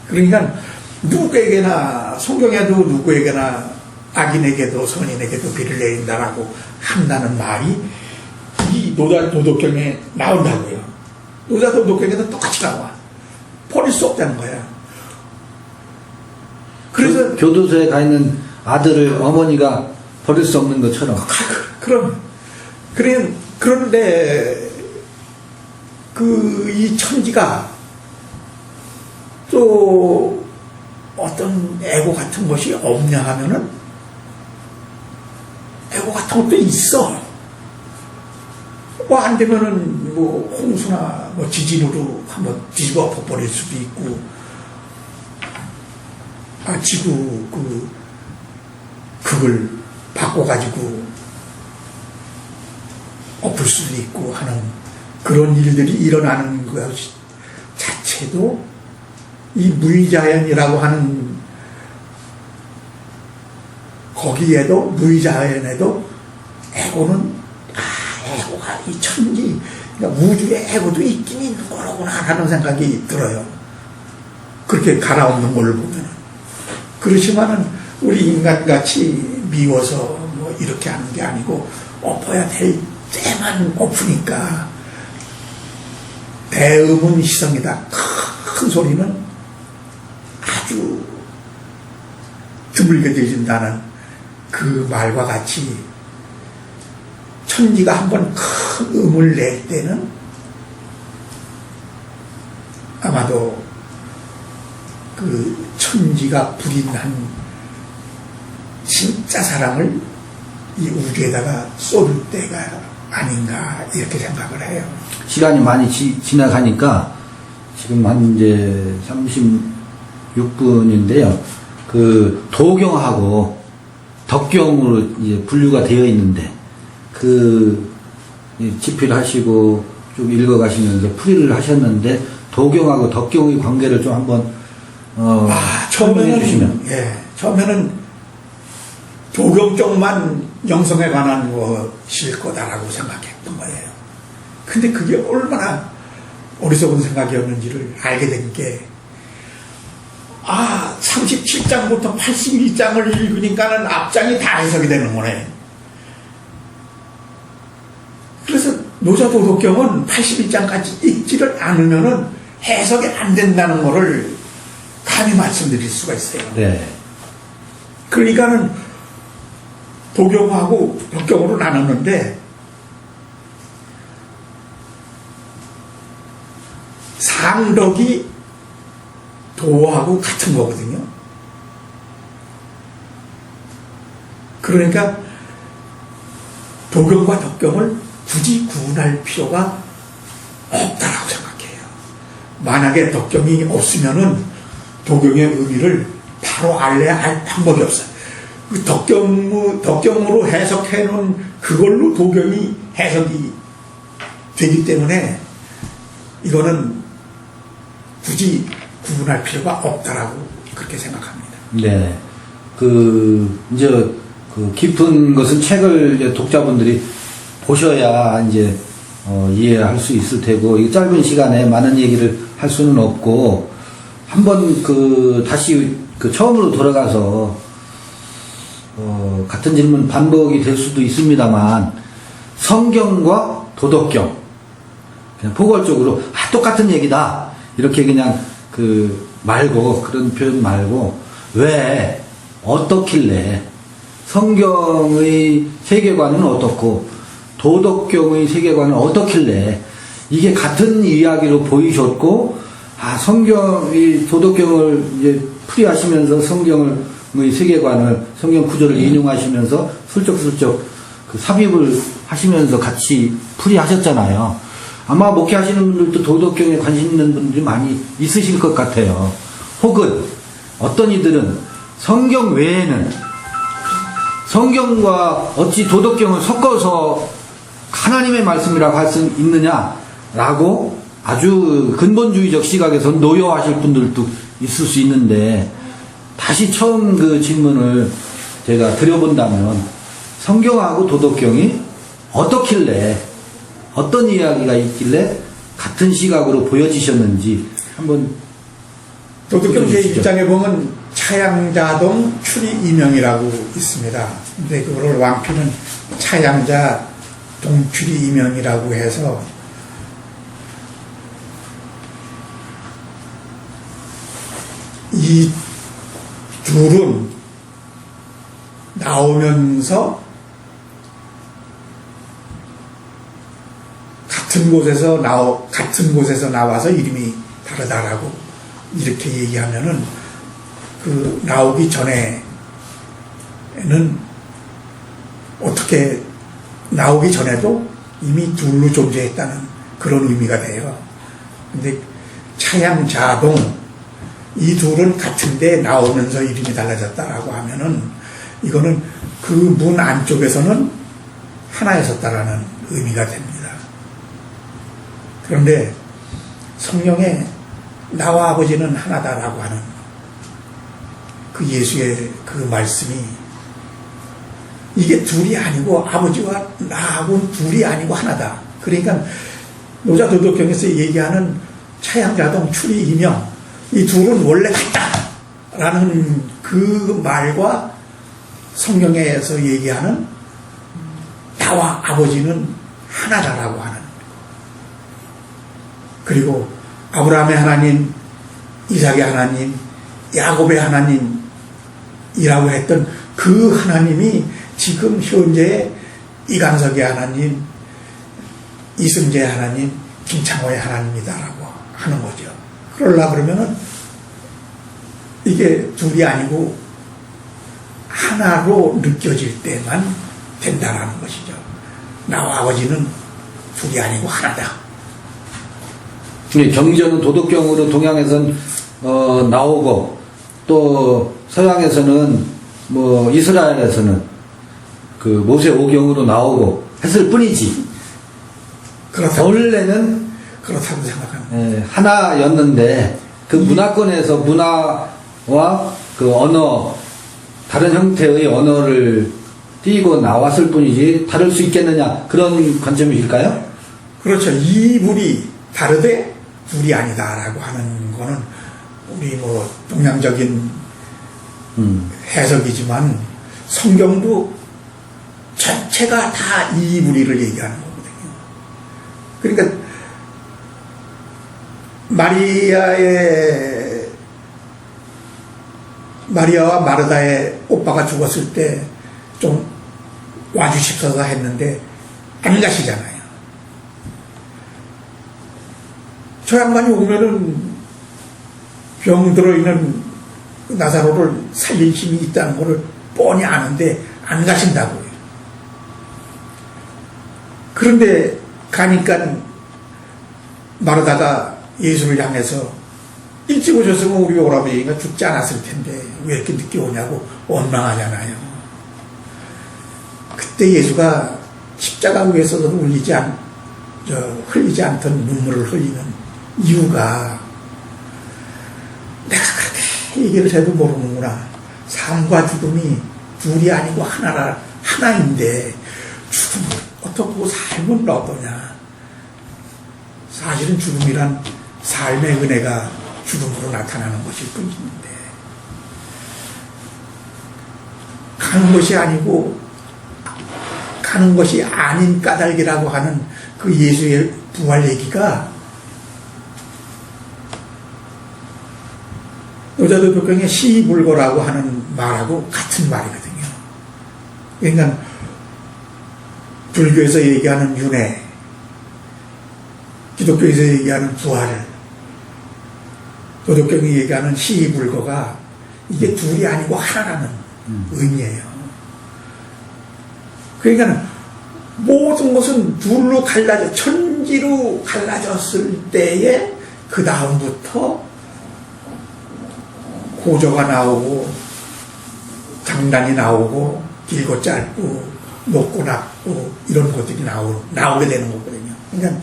그러니까 누구에게나 성경에도 누구에게나 악인에게도 선인에게도 비를 내린다라고 한다는 말이 이 노자도덕경에 나온다고요. 노자도덕경에도 똑같이 나와. 버릴 수 없다는 거야. 그래서 교도소에 가 있는 아들을 어머니가 버릴 수 없는 것처럼. 그런데 이 천지가 또 어떤 애고 같은 것이 없냐 하면은 애고 같은 것도 있어. 뭐 안 되면은 뭐 홍수나 뭐 지진으로 한번 뒤집어 버릴 수도 있고, 지구 그걸 바꿔가지고 아플 수도 있고 하는 그런 일들이 일어나는 것 자체도 이 무의자연이라고 하는 거기에도 무의자연에도 애고는 애고가 이 천지 그러니까 우주에 애고도 있긴 있는 거라구나 하는 생각이 들어요. 그렇게 갈아엎는 걸 보면 그렇지만은 우리 인간같이 미워서 뭐 이렇게 하는 게 아니고 엎어야 될 때만 엎으니까 대음은 희성이다. 큰 소리는 아주 드물게 들린다는 그 말과 같이 천지가 한번 큰 음을 낼 때는 아마도 그 천지가 부린한 진짜 사랑을 이 우주에다가 쏟을 때가 아닌가 이렇게 생각을 해요. 시간이 많이 지나가니까 지금 한 이제 36분인데요. 그 도경하고 덕경으로 이제 분류가 되어 있는데 그 집필 하시고 쭉 읽어가시면서 풀이를 하셨는데 도경하고 덕경의 관계를 좀 한번 설명해 주시면. 처음에는 도경 쪽만 영성에 관한 것일 거다라고 생각했던 거예요. 근데 그게 얼마나 어리석은 생각이었는지를 알게 된 게, 37장부터 82장을 읽으니까는 앞장이 다 해석이 되는 거네. 그래서 노자도덕경은 82장까지 읽지를 않으면은 해석이 안 된다는 거를 감히 말씀드릴 수가 있어요. 네. 그러니까는 도경하고 덕경으로 나눴는데 상덕이 도하고 같은 거거든요. 그러니까 도경과 덕경을 굳이 구분할 필요가 없다라고 생각해요. 만약에 덕경이 없으면은 도경의 의미를 바로 알래야 알 방법이 없어요. 그 덕경으로 해석해 놓은 그걸로 도경이 해석이 되기 때문에 이거는 굳이 구분할 필요가 없다라고 그렇게 생각합니다. 네. 이제 그 깊은 것은 책을 이제 독자분들이 보셔야 이제 이해할 수 있을 테고, 이 짧은 시간에 많은 얘기를 할 수는 없고, 한번 다시 처음으로 돌아가서 같은 질문 반복이 될 수도 있습니다만, 성경과 도덕경, 그냥 포괄적으로 똑같은 얘기다 이렇게 그냥 말고, 그런 표현 말고, 왜 어떻길래 성경의 세계관은 어떻고 도덕경의 세계관은 어떻길래 이게 같은 이야기로 보이셨고, 성경이 도덕경을 이제 풀이하시면서 성경의 세계관을, 성경 구조를 인용하시면서 슬쩍슬쩍 삽입을 하시면서 같이 풀이하셨잖아요. 아마 목회하시는 분들도 도덕경에 관심 있는 분들이 많이 있으실 것 같아요. 혹은 어떤 이들은 성경 외에는 성경과 어찌 도덕경을 섞어서 하나님의 말씀이라고 할 수 있느냐라고 아주 근본주의적 시각에서 노여하실 분들도 있을 수 있는데, 다시 처음 그 질문을 제가 드려본다면 성경하고 도덕경이 어떻길래, 어떤 이야기가 있길래 같은 시각으로 보여지셨는지 한번. 도덕경 제1장에 보면 차양자동 추리이명이라고 있습니다. 근데 그거를 왕피는 차양자 동추리이명이라고 해서 이 둘은 나오면서 같은 곳에서 나와서 이름이 다르다라고 이렇게 얘기하면은 나오기 전에는 어떻게 나오기 전에도 이미 둘로 존재했다는 그런 의미가 돼요. 근데 차양자동 이 둘은 같은데 나오면서 이름이 달라졌다라고 하면은 이거는 그 문 안쪽에서는 하나였었다라는 의미가 됩니다. 그런데 성경에 나와 아버지는 하나다라고 하는 그 예수의 그 말씀이 이게 둘이 아니고 아버지와 나하고 둘이 아니고 하나다. 그러니까 노자도덕경에서 얘기하는 차양자동 추리 이명 이 둘은 원래 같다라는 그 말과 성경에서 얘기하는 나와 아버지는 하나다라고 하는 그리고 아브라함의 하나님, 이삭의 하나님, 야곱의 하나님이라고 했던 그 하나님이 지금 현재 이강석의 하나님, 이승재의 하나님, 김창호의 하나님이다라고 하는 거죠. 그러려 그러면은 이게 둘이 아니고 하나로 느껴질 때만 된다라는 것이죠. 나와 아버지는 둘이 아니고 하나다. 경전은 도덕경으로 동양에서는 나오고 또 서양에서는 뭐 이스라엘에서는 그 모세오경으로 나오고 했을 뿐이지. 원래는 그렇다고 생각합니다. 하나였는데 그 문화권에서 문화와 그 언어 다른 형태의 언어를 띄고 나왔을 뿐이지 다를 수 있겠느냐 그런 관점이실까요? 그렇죠. 이물이 다르되 둘이 아니다라고 하는 거는 우리 뭐 동양적인 해석이지만 성경도 전체가 다 이무리를 얘기하는 거거든요. 그러니까 마리아와 마르다의 오빠가 죽었을 때 좀 와주십소서 했는데 안 가시잖아요. 저 양반이 오면은 병 들어있는 나사로를 살릴 힘이 있다는 것을 뻔히 아는데 안 가신다고요. 그런데 가니까 마르다가 예수를 향해서 일찍 오셨으면 우리 오라버니가 죽지 않았을 텐데 왜 이렇게 늦게 오냐고 원망하잖아요. 그때 예수가 십자가 위에서도 흘리지 않던 눈물을 흘리는 이유가 내가 그렇게 얘기를 해도 모르는구나. 삶과 죽음이 둘이 아니고 하나인데 죽음을 어떻고 삶은 어떠냐. 사실은 죽음이란 삶의 은혜가 죽음으로 나타나는 것일 뿐인데 가는 것이 아니고 가는 것이 아닌 까닭이라고 하는 그 예수의 부활 얘기가 노자도덕경의 시불고라고 하는 말하고 같은 말이거든요. 그러니까 불교에서 얘기하는 윤회, 기독교에서 얘기하는 부활, 도덕경이 얘기하는 시불고가 이게 둘이 아니고 하나라는 의미예요. 그러니까 모든 것은 둘로 천지로 갈라졌을 때에 그 다음부터 고조가 나오고 장단이 나오고 길고 짧고 높고 낮고 이런 것들이 나오게 되는 거거든요. 그러니까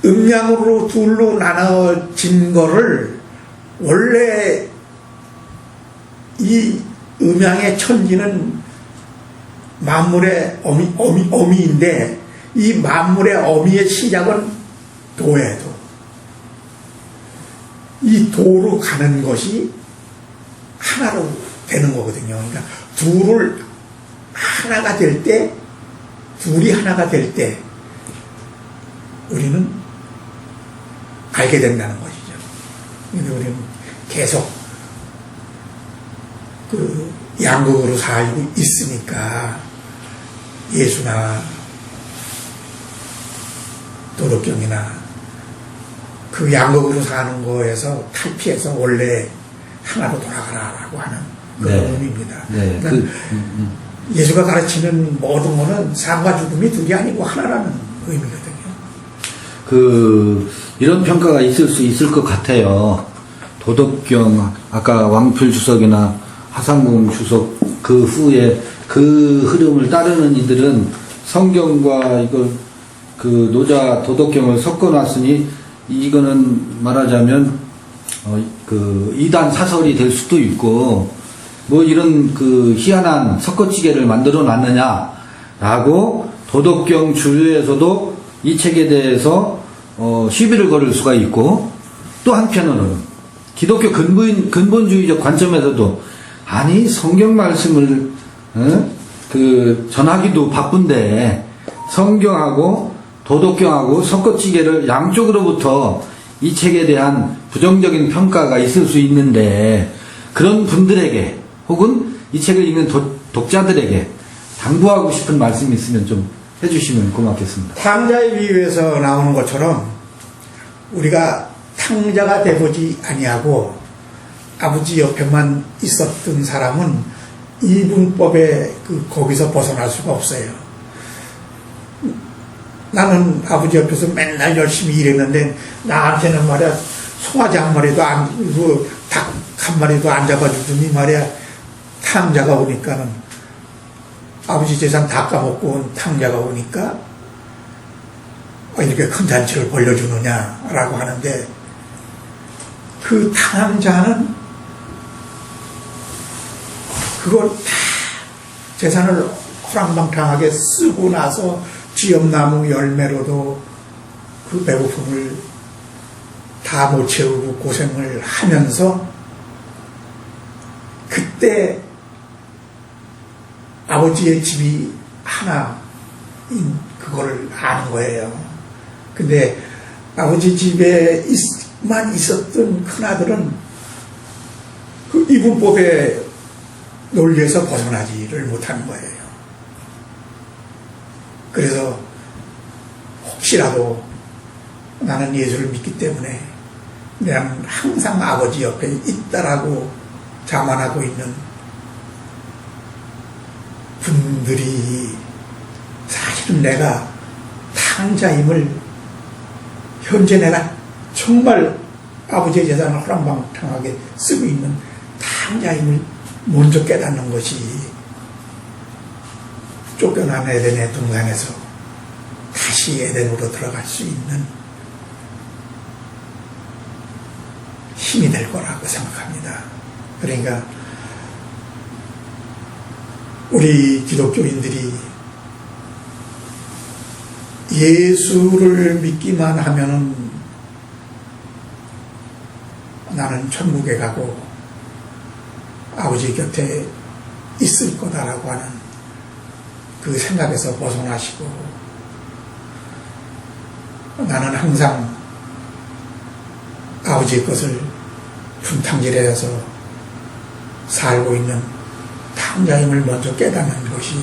음양으로 둘로 나눠진 거를 원래 이 음양의 천지는 만물의 어미인데 이 만물의 어미의 시작은 도예요. 이 도로 가는 것이 하나로 되는 거거든요. 그러니까 둘이 하나가 될 때 우리는 알게 된다는 것이죠. 근데 우리는 계속 그 양극으로 살고 있으니까 예수나 도덕경이나 그 양극으로 사는 거에서 탈피해서 원래 하나로 돌아가라라고 하는 그런 의미입니다. 네. 그러니까 예수가 가르치는 모든 거는 삶과 죽음이 둘이 아니고 하나라는 의미거든요. 이런 평가가 있을 수 있을 것 같아요. 도덕경, 아까 왕필 주석이나 하상궁 주석 그 후에 그 흐름을 따르는 이들은 성경과 이걸 그 노자 도덕경을 섞어놨으니 이거는 말하자면 그 이단 사설이 될 수도 있고 뭐 이런 그 희한한 섞어찌개를 만들어 놨느냐라고 도덕경 주류에서도 이 책에 대해서 시비를 걸을 수가 있고, 또 한편으로는 기독교 근본주의적 관점에서도 아니 성경 말씀을 그 전하기도 바쁜데 성경하고 도덕경하고 섞어찌개를 양쪽으로부터 이 책에 대한 부정적인 평가가 있을 수 있는데, 그런 분들에게 혹은 이 책을 읽는 독자들에게 당부하고 싶은 말씀이 있으면 좀 해주시면 고맙겠습니다. 탕자의 비유에서 나오는 것처럼 우리가 탕자가 되보지 아니하고 아버지 옆에만 있었던 사람은 이분법에 거기서 벗어날 수가 없어요. 나는 아버지 옆에서 맨날 열심히 일했는데 나한테는 말이야 송아지 한 마리도 닭 한 마리도 안 잡아주더니 말이야 탕자가 오니까는 아버지 재산 다 까먹고 온 탕자가 오니까 이렇게 큰 잔치를 벌려주느냐라고 하는데, 그 탕자는 그걸 다 재산을 호랑방탕하게 쓰고 나서 쥐엄나무 열매로도 그 배고픔을 다 못 채우고 고생을 하면서 그때 아버지의 집이 하나인 그거를 아는 거예요. 근데 아버지 집에만 있었던 큰아들은 그 이분법의 논리에서 벗어나지를 못하는 거예요. 그래서 혹시라도 나는 예수를 믿기 때문에 나는 항상 아버지 옆에 있다라고 자만하고 있는 분들이 사실은 내가 탕자임을, 현재 내가 정말 아버지의 재산을 호랑방탕하게 쓰고 있는 탕자임을 먼저 깨닫는 것이 쫓겨난 에덴의 동산에서 다시 에덴으로 들어갈 수 있는 힘이 될 거라고 생각합니다. 그러니까 우리 기독교인들이 예수를 믿기만 하면은 나는 천국에 가고 아버지 곁에 있을 거다라고 하는 그 생각에서 벗어나시고, 나는 항상 아버지의 것을 분탕질해서 살고 있는 탕자임을 먼저 깨닫는 것이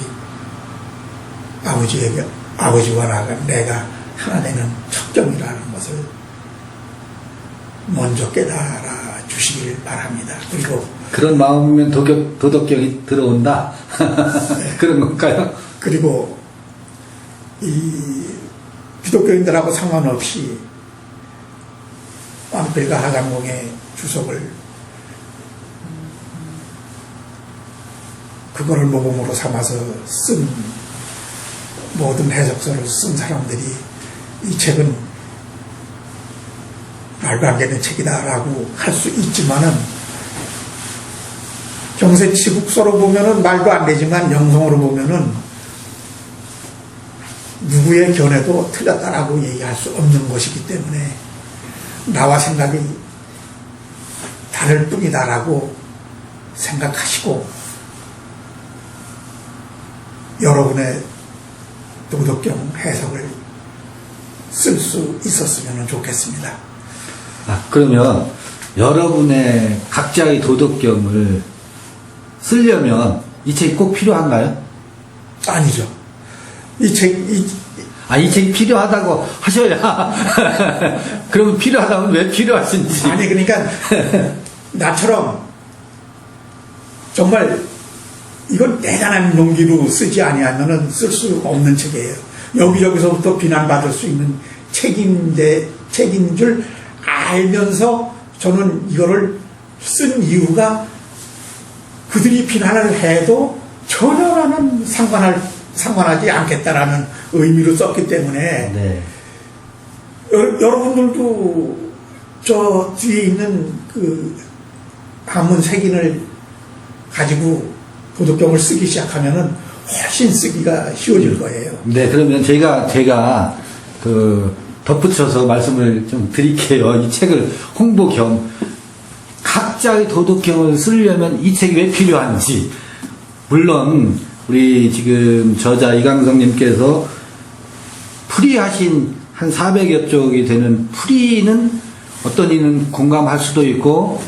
아버지와 내가 하나 되는 척점이라는 것을 먼저 깨달아 주시길 바랍니다. 그리고 그런 마음이면 도덕경이 들어온다. 그런 건가요? 그리고 이 기독교인들하고 상관없이 왕필과 하강공의 주석을 그거를 모범으로 삼아서 쓴 모든 해석서를 쓴 사람들이 이 책은 말도 안 되는 책이다라고 할 수 있지만은, 경세치국서로 보면은 말도 안 되지만 영성으로 보면은 누구의 견해도 틀렸다라고 얘기할 수 없는 것이기 때문에 나와 생각이 다를 뿐이다라고 생각하시고 여러분의 도덕경 해석을 쓸 수 있었으면 좋겠습니다. 그러면 여러분의 각자의 도덕경을 쓰려면 이 책이 꼭 필요한가요? 아니죠. 이 책이 필요하다고 하셔야. 그러면 필요하다면 왜 필요하신지. 아니, 그러니까 나처럼 정말 이건 대단한 용기로 쓰지 아니하면은 쓸 수 없는 책이에요. 여기저기서부터 비난받을 수 있는 책인 줄 알면서 저는 이거를 쓴 이유가 그들이 비난을 해도 전혀 나는 상관할 상관하지 않겠다라는 의미로 썼기 때문에 네. 여러분들도 저 뒤에 있는 그 한문 색인을 가지고 도덕경을 쓰기 시작하면은 훨씬 쓰기가 쉬워질 거예요. 네, 그러면 제가 그 덧붙여서 말씀을 좀 드릴게요. 이 책을 홍보 겸 각자의 도덕경을 쓰려면 이 책이 왜 필요한지. 물론 우리 지금 저자 이강성님께서 풀이하신 한 400여 쪽이 되는 풀이는 어떤 이는 공감할 수도 있고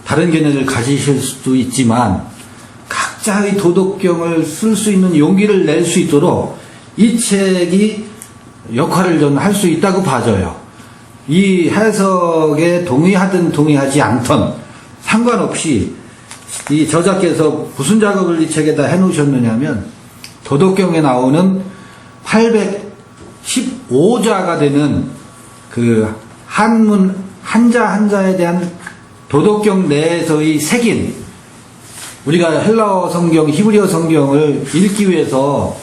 다른 견해를 가지실 수도 있지만 각자의 도덕경을 쓸 수 있는 용기를 낼 수 있도록 이 책이 역할을 좀 할 수 있다고 봐져요. 이 해석에 동의하든 동의하지 않던 상관없이 이 저자께서 무슨 작업을 이 책에다 해놓으셨느냐면 도덕경에 나오는 815자가 되는 그 한문 한자 한자에 대한 도덕경 내에서의 색인, 우리가 헬라어 성경, 히브리어 성경을 읽기 위해서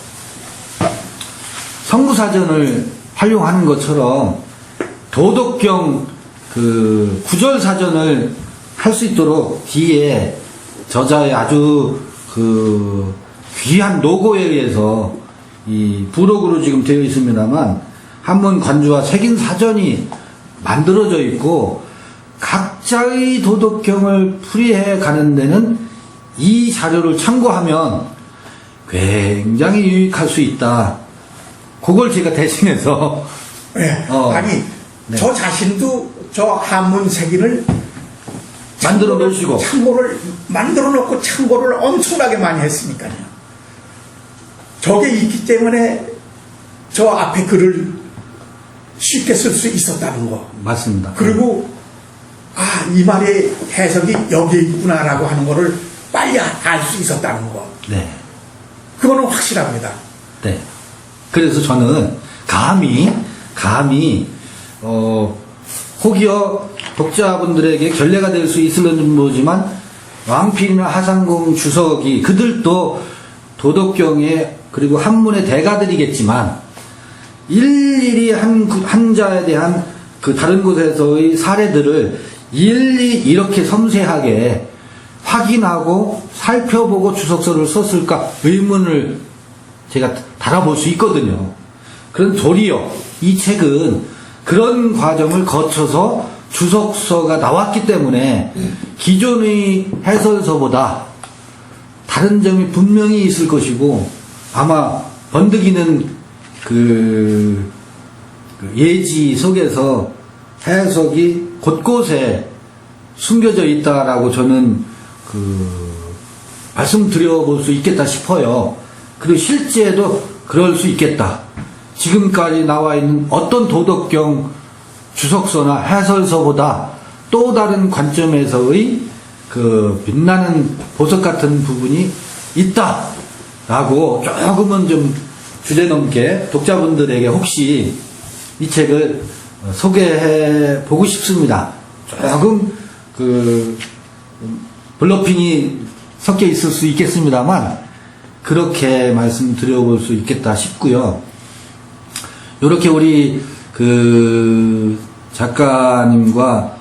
성구사전을 활용하는 것처럼 도덕경 그 구절사전을 할 수 있도록 뒤에 저자의 아주 그 귀한 노고에 의해서 이 부록으로 지금 되어 있습니다만 한문 관주와 색인 사전이 만들어져 있고 각자의 도덕경을 풀이해 가는 데는 이 자료를 참고하면 굉장히 유익할 수 있다. 그걸 제가 대신해서 네. 아니 네. 저 자신도 저 한문 색인을 만들어 놓으시고 참고를 만들어 놓고 참고를 엄청나게 많이 했으니까요. 저게 있기 때문에 저 앞에 글을 쉽게 쓸 수 있었다는 거. 맞습니다. 그리고 이 말의 해석이 여기에 있구나라고 하는 거를 빨리 알 수 있었다는 거. 네. 그거는 확실합니다. 네. 그래서 저는 감히 혹여 독자분들에게 결례가 될 수 있을는지 모르지만 왕필이나 하상공 주석이 그들도 도덕경에 그리고 한문의 대가들이겠지만 일일이 한자에 대한 그 다른 곳에서의 사례들을 일일이 이렇게 섬세하게 확인하고 살펴보고 주석서를 썼을까 의문을 제가 달아볼 수 있거든요. 그런 도리어 이 책은 그런 과정을 거쳐서 주석서가 나왔기 때문에 기존의 해설서보다 다른 점이 분명히 있을 것이고 아마 번득이는 그 예지 속에서 해석이 곳곳에 숨겨져 있다라고 저는 말씀드려볼 수 있겠다 싶어요. 그리고 실제도 그럴 수 있겠다. 지금까지 나와 있는 어떤 도덕경 주석서나 해설서보다 또 다른 관점에서의 그 빛나는 보석 같은 부분이 있다라고 조금은 좀 주제넘게 독자분들에게 혹시 이 책을 소개해 보고 싶습니다. 조금 블러핑이 섞여 있을 수 있겠습니다만 그렇게 말씀드려볼 수 있겠다 싶고요. 이렇게 우리 그 작가님과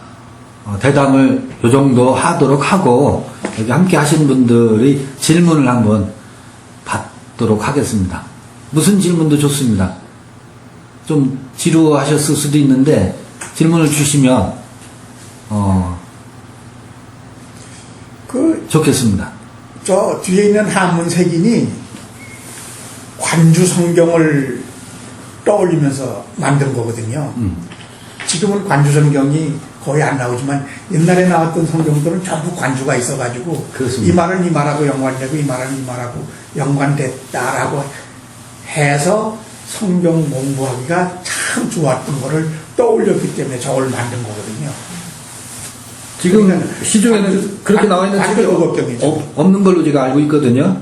대담을 요 정도 하도록 하고 여기 함께 하신 분들의 질문을 한번 받도록 하겠습니다. 무슨 질문도 좋습니다. 좀 지루하셨을 수도 있는데 질문을 주시면 좋겠습니다. 저 뒤에 있는 한문 색인이 관주 성경을 떠올리면서 만든 거거든요. 지금은 관주 성경이 거의 안 나오지만 옛날에 나왔던 성경들은 전부 관주가 있어가지고 그렇습니다. 이 말은 이 말하고 연관되고 이 말은 이 말하고 연관됐다라고 해서 성경 공부하기가 참 좋았던 거를 떠올렸기 때문에 저걸 만든 거거든요. 지금 그러니까 시중에는 그렇게 나와 있는 책이 도덕경이죠. 없는 걸로 제가 알고 있거든요.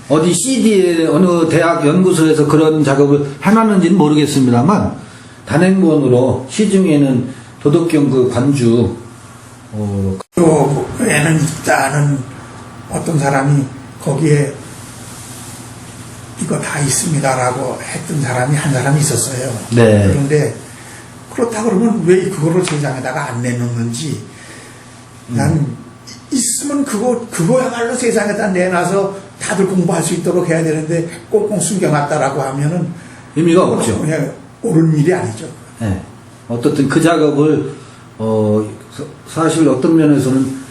어디 CD에 어느 대학 연구소에서 그런 작업을 해놨는지는 모르겠습니다만 단행본으로 시중에는 도덕경 그 관주 그 외에는 있다는 어떤 사람이 거기에 이거 다 있습니다라고 했던 사람이 한 사람이 있었어요. 네. 그런데 그렇다 그러면 왜 그거를 세상에다가 안 내놓는지 난 있으면 그거야말로 세상에다 내놔서 다들 공부할 수 있도록 해야 되는데 꽁꽁 숨겨놨다라고 하면은 의미가 없죠. 그냥 옳은 일이 아니죠. 네. 어떻든 그 작업을 사실 어떤 면에서는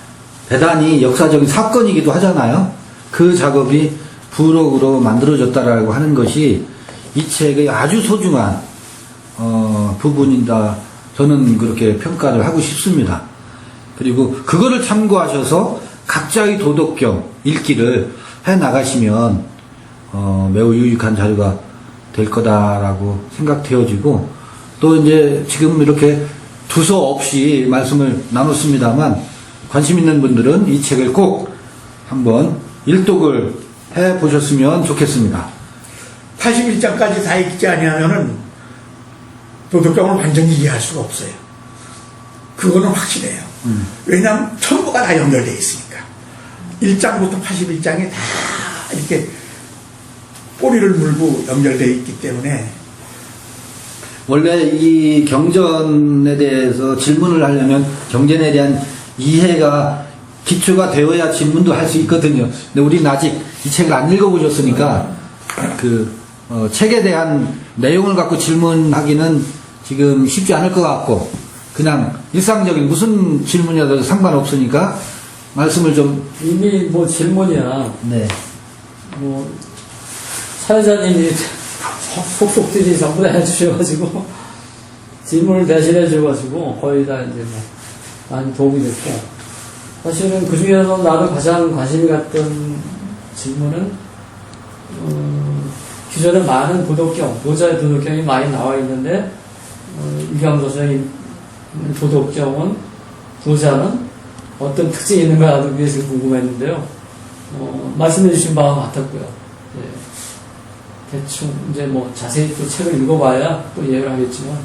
대단히 역사적인 사건이기도 하잖아요. 그 작업이 부록으로 만들어졌다라고 하는 것이 이 책의 아주 소중한 부분이다. 저는 그렇게 평가를 하고 싶습니다. 그리고 그거를 참고하셔서 각자의 도덕경 읽기를 해 나가시면 매우 유익한 자료가 될 거다라고 생각되어지고, 또 이제 지금 이렇게 두서 없이 말씀을 나눴습니다만 관심 있는 분들은 이 책을 꼭 한번 일독을 해 보셨으면 좋겠습니다. 81장까지 다 읽지 아니하면은 도덕경을 완전히 이해할 수가 없어요. 그거는 확실해요. 왜냐하면 전부가 다 연결되어 있으니까. 1장부터 81장이 다 이렇게 꼬리를 물고 연결되어 있기 때문에 원래 이 경전에 대해서 질문을 하려면 경전에 대한 이해가 기초가 되어야 질문도 할 수 있거든요. 근데 우리는 아직 이 책을 안 읽어보셨으니까 책에 대한 내용을 갖고 질문하기는 지금 쉽지 않을 것 같고, 그냥 일상적인 무슨 질문이라도 상관없으니까 말씀을 좀. 이미 뭐 질문이야. 네. 뭐 사회자님이 속속들이 전부 다 해주셔가지고 질문을 대신해 주셔가지고 거의 다 이제 뭐 많이 도움이 됐고, 사실은 그 중에서 나도 가장 관심이 갔던 질문은 기존에 많은 도덕경, 노자의 도덕경이 많이 나와 있는데 이경도서의 도덕경은 노자는 어떤 특징이 있는가 하는 게 제일 궁금했는데요. 말씀해 주신 바와 같았고요. 예. 대충 이제 뭐 자세히 또 책을 읽어봐야 또 이해를 하겠지만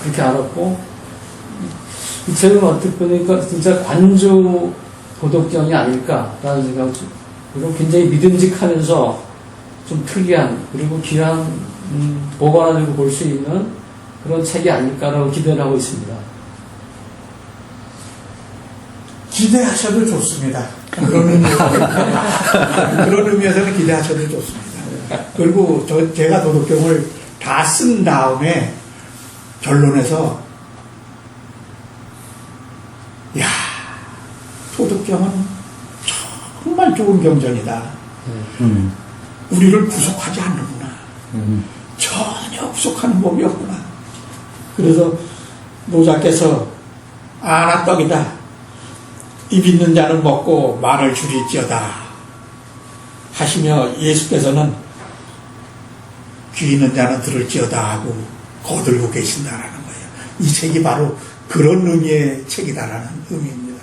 그렇게 알았고, 이 책은 어떻게 보니까 진짜 관주 도덕경이 아닐까라는 생각을 좀, 그리고 굉장히 믿음직하면서 좀 특이한, 그리고 귀한 보관하고 볼 수 있는 그런 책이 아닐까라고 기대를 하고 있습니다. 기대하셔도 좋습니다. 그런 의미에서는 기대하셔도 좋습니다. 그리고 제가 도덕경을 다 쓴 다음에 결론에서 야, 도덕경은 정말 좋은 경전이다. 우리를 구속하지 않는구나. 전혀 구속하는 법이 없구나. 그래서 노자께서 아나 떡이다. 입 있는 자는 먹고 말을 줄일지어다 하시며, 예수께서는 귀 있는 자는 들을지어다 하고 거들고 계신다라는 거예요. 이 책이 바로 그런 의미의 책이다라는 의미입니다.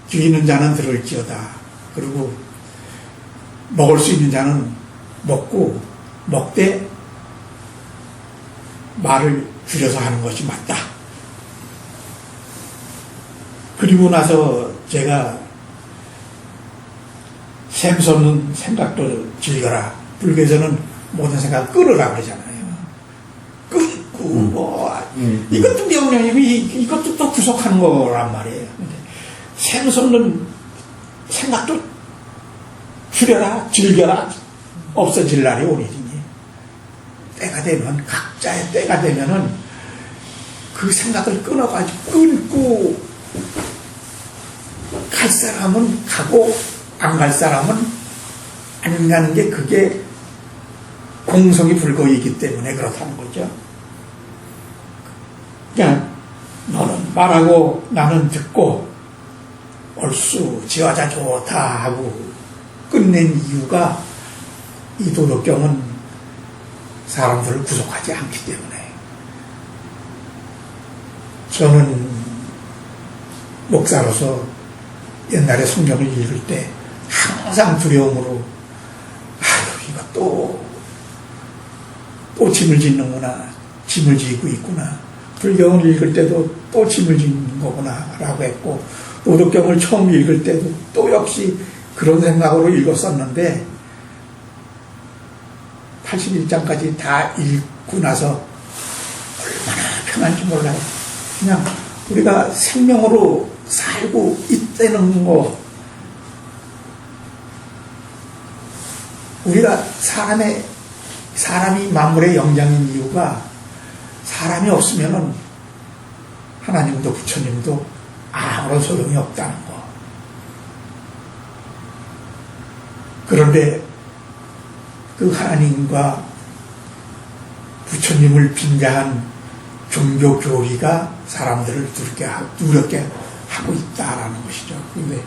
귀 있는 자는 들을지어다. 그리고 먹을 수 있는 자는 먹고, 먹되 말을 줄여서 하는 것이 맞다. 그리고 나서 제가 샘솟는 생각도 즐겨라. 불교에서는 모든 생각을 끊으라 그러잖아요. 끊고 이것도 명령님이 이것도 또 구속하는 거란 말이에요. 샘솟는 생각도 줄여라, 즐겨라. 없어질 날이 오리니. 때가 되면, 각자의 때가 되면은 그 생각을 끊어가지고 끊고, 갈 사람은 가고 안 갈 사람은 안 가는 게, 그게 공성이 불거이기 때문에 그렇다는 거죠. 그냥 너는 말하고 나는 듣고 옳수 지화자 좋다 하고 끝낸 이유가, 이 도덕경은 사람들을 구속하지 않기 때문에. 저는 목사로서 옛날에 성경을 읽을 때 항상 두려움으로, 아유, 이거 또 짐을 짓는구나, 짐을 지고 있구나. 불경을 읽을 때도 또 짐을 짓는 거구나 라고 했고, 도덕경을 처음 읽을 때도 또 역시 그런 생각으로 읽었었는데, 81장까지 다 읽고 나서 얼마나 편한지 몰라요. 그냥 우리가 생명으로 살고 있다는 거, 우리가 사람이 만물의 영장인 이유가 사람이 없으면은 하나님도 부처님도 아무런 소용이 없다는 거. 그런데 그 하나님과 부처님을 빙자한 종교 교리가 사람들을 두렵게 하고 있다라는 것이죠. 근데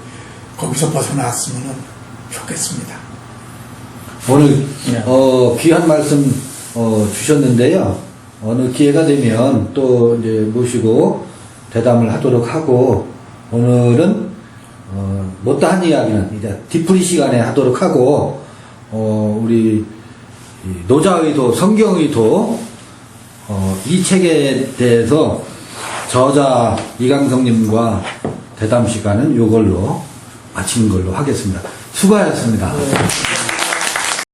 거기서 벗어났으면 좋겠습니다. 오늘 귀한 말씀 주셨는데요. 어느 기회가 되면 또 이제 모시고 대담을 하도록 하고, 오늘은 못다한 이야기는 이제 뒤풀이 시간에 하도록 하고, 우리 노자의도 성경의도 이 책에 대해서 저자 이강성님과 대담 시간은 이걸로 마치는 걸로 하겠습니다. 수고하셨습니다.